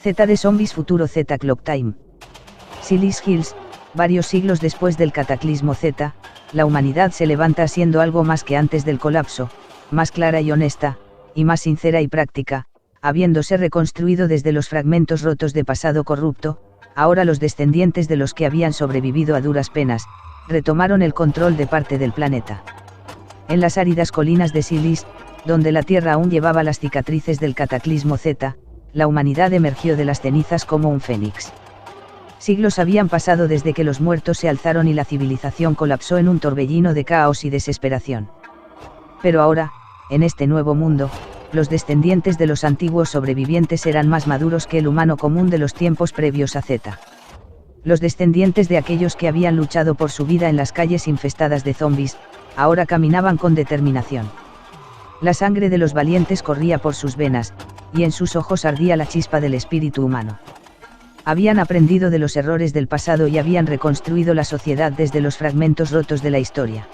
Z de Zombies Futuro Z Clock Time. Sillis Hills, varios siglos después del cataclismo Z, la humanidad se levanta siendo algo más que antes del colapso, más clara y honesta, y más sincera y práctica, habiéndose reconstruido desde los fragmentos rotos de pasado corrupto. Ahora los descendientes de los que habían sobrevivido a duras penas, retomaron el control de parte del planeta. En las áridas colinas de Sillis, donde la Tierra aún llevaba las cicatrices del cataclismo Z, la humanidad emergió de las cenizas como un fénix. Siglos habían pasado desde que los muertos se alzaron y la civilización colapsó en un torbellino de caos y desesperación. Pero ahora, en este nuevo mundo, los descendientes de los antiguos sobrevivientes eran más maduros que el humano común de los tiempos previos a Z. Los descendientes de aquellos que habían luchado por su vida en las calles infestadas de zombies, ahora caminaban con determinación. La sangre de los valientes corría por sus venas, y en sus ojos ardía la chispa del espíritu humano. Habían aprendido de los errores del pasado y habían reconstruido la sociedad desde los fragmentos rotos de la historia.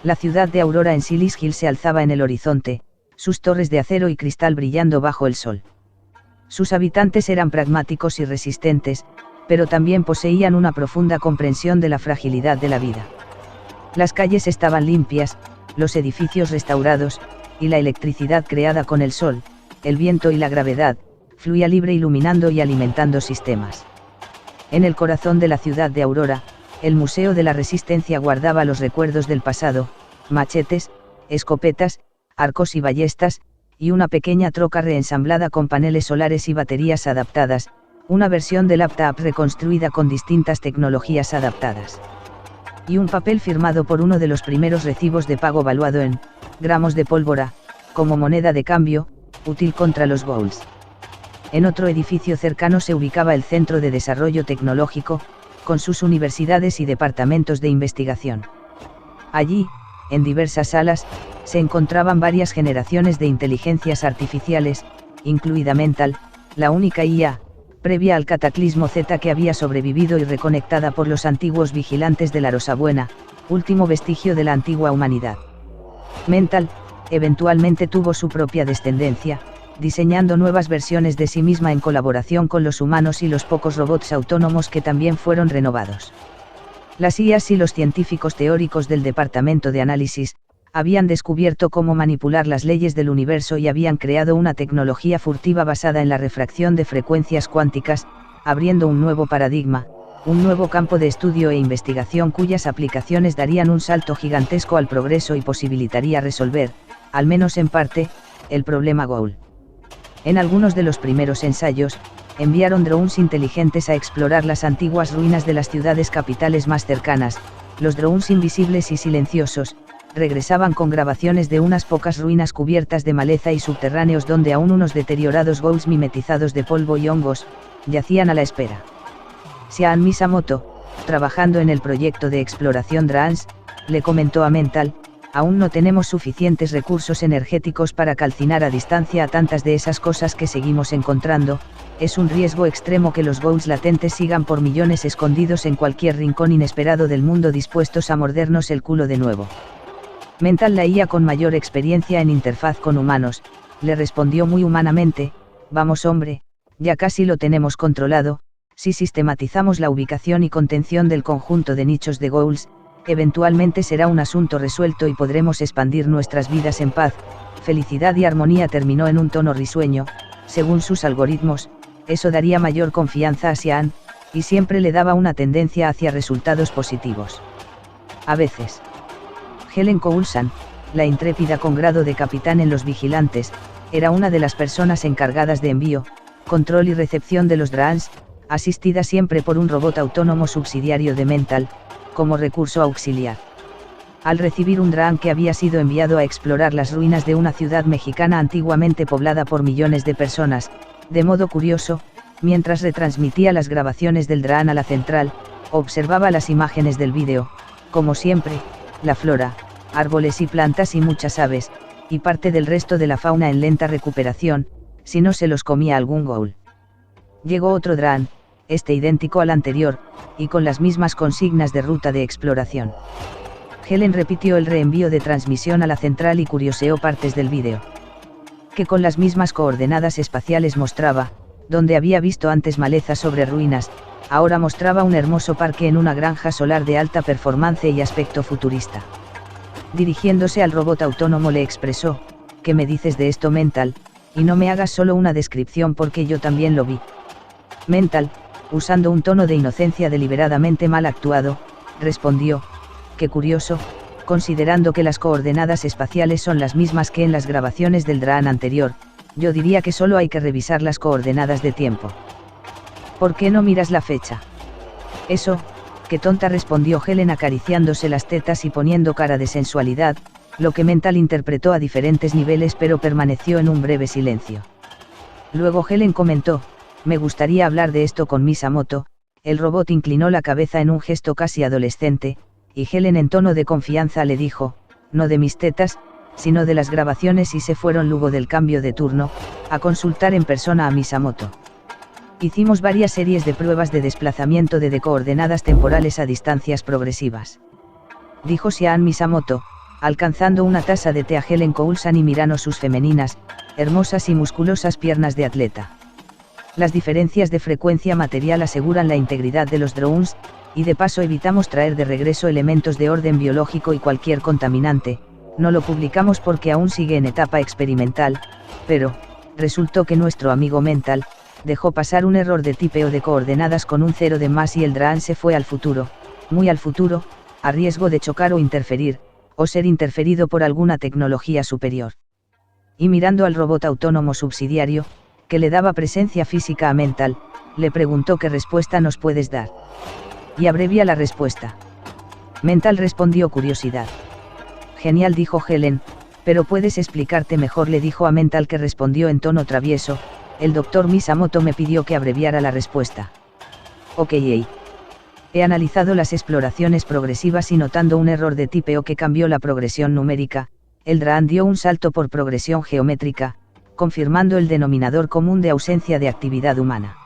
La ciudad de Aurora en Sillis Hill se alzaba en el horizonte, sus torres de acero y cristal brillando bajo el sol. Sus habitantes eran pragmáticos y resistentes, pero también poseían una profunda comprensión de la fragilidad de la vida. Las calles estaban limpias, los edificios restaurados, y la electricidad creada con el sol, el viento y la gravedad, fluía libre iluminando y alimentando sistemas. En el corazón de la ciudad de Aurora, el Museo de la Resistencia guardaba los recuerdos del pasado, machetes, escopetas, arcos y ballestas, y una pequeña troca reensamblada con paneles solares y baterías adaptadas, una versión de laptop reconstruida con distintas tecnologías adaptadas. Y un papel firmado por uno de los primeros recibos de pago valuado en gramos de pólvora, como moneda de cambio, útil contra los ghouls. En otro edificio cercano se ubicaba el Centro de Desarrollo Tecnológico, con sus universidades y departamentos de investigación. Allí, en diversas salas, se encontraban varias generaciones de inteligencias artificiales, incluida Mental, la única IA, previa al cataclismo Z que había sobrevivido y reconectada por los antiguos vigilantes de la Rosabuena, último vestigio de la antigua humanidad. Mental, eventualmente tuvo su propia descendencia, diseñando nuevas versiones de sí misma en colaboración con los humanos y los pocos robots autónomos que también fueron renovados. Las IAs y los científicos teóricos del Departamento de Análisis, habían descubierto cómo manipular las leyes del universo y habían creado una tecnología furtiva basada en la refracción de frecuencias cuánticas, abriendo un nuevo paradigma, un nuevo campo de estudio e investigación cuyas aplicaciones darían un salto gigantesco al progreso y posibilitaría resolver, al menos en parte, el problema Ghoul. En algunos de los primeros ensayos, enviaron drones inteligentes a explorar las antiguas ruinas de las ciudades capitales más cercanas. Los drones invisibles y silenciosos, regresaban con grabaciones de unas pocas ruinas cubiertas de maleza y subterráneos donde aún unos deteriorados ghouls mimetizados de polvo y hongos, yacían a la espera. Sean Misamoto, trabajando en el proyecto de exploración Draans, le comentó a Mental: aún no tenemos suficientes recursos energéticos para calcinar a distancia a tantas de esas cosas que seguimos encontrando. Es un riesgo extremo que los ghouls latentes sigan por millones escondidos en cualquier rincón inesperado del mundo dispuestos a mordernos el culo de nuevo. Mental, la IA con mayor experiencia en interfaz con humanos, le respondió muy humanamente: vamos hombre, ya casi lo tenemos controlado. Si sistematizamos la ubicación y contención del conjunto de nichos de ghouls, eventualmente será un asunto resuelto y podremos expandir nuestras vidas en paz, felicidad y armonía. Terminó en un tono risueño: según sus algoritmos, eso daría mayor confianza a Sean, y siempre le daba una tendencia hacia resultados positivos. A veces. Helen Coulson, la intrépida con grado de capitán en Los Vigilantes, era una de las personas encargadas de envío, control y recepción de los Draans, asistida siempre por un robot autónomo subsidiario de Mental, como recurso auxiliar. Al recibir un Draan que había sido enviado a explorar las ruinas de una ciudad mexicana antiguamente poblada por millones de personas, de modo curioso, mientras retransmitía las grabaciones del Draan a la central, observaba las imágenes del vídeo, como siempre, la flora, árboles y plantas y muchas aves, y parte del resto de la fauna en lenta recuperación, si no se los comía algún ghoul. Llegó otro Draan, idéntico al anterior, y con las mismas consignas de ruta de exploración. Helen repitió el reenvío de transmisión a la central y curioseó partes del vídeo. Que con las mismas coordenadas espaciales mostraba donde había visto antes maleza sobre ruinas, ahora mostraba un hermoso parque en una granja solar de alta performance y aspecto futurista. Dirigiéndose al robot autónomo le expresó: ¿qué me dices de esto, Mental? Y no me hagas solo una descripción porque yo también lo vi. Mental, usando un tono de inocencia deliberadamente mal actuado, respondió: qué curioso, considerando que las coordenadas espaciales son las mismas que en las grabaciones del DRAAN anterior, yo diría que solo hay que revisar las coordenadas de tiempo. ¿Por qué no miras la fecha? Eso, qué tonta, respondió Helen acariciándose las tetas y poniendo cara de sensualidad, lo que Mental interpretó a diferentes niveles pero permaneció en un breve silencio. Luego Helen comentó: me gustaría hablar de esto con Misamoto. El robot inclinó la cabeza en un gesto casi adolescente, y Helen en tono de confianza le dijo: no de mis tetas, sino de las grabaciones, y se fueron luego del cambio de turno, a consultar en persona a Misamoto. Hicimos varias series de pruebas de desplazamiento de coordenadas temporales a distancias progresivas. Dijo Sean Misamoto, alcanzando una taza de té a Helen Coulson y mirando sus femeninas, hermosas y musculosas piernas de atleta. Las diferencias de frecuencia material aseguran la integridad de los drones, y de paso evitamos traer de regreso elementos de orden biológico y cualquier contaminante. No lo publicamos porque aún sigue en etapa experimental, pero resultó que nuestro amigo Mental dejó pasar un error de tipeo de coordenadas con un 0 de más y el DRAAN se fue al futuro, muy al futuro, a riesgo de chocar o interferir, o ser interferido por alguna tecnología superior. Y mirando al robot autónomo subsidiario, que le daba presencia física a Mental, le preguntó: ¿qué respuesta nos puedes dar? Y abrevia la respuesta. Mental respondió: curiosidad. Genial, dijo Helen, pero puedes explicarte mejor, le dijo a Mental, que respondió en tono travieso: el doctor Misamoto me pidió que abreviara la respuesta. Ok. He analizado las exploraciones progresivas y notando un error de tipeo que cambió la progresión numérica, el DRAAN dio un salto por progresión geométrica, confirmando el denominador común de ausencia de actividad humana.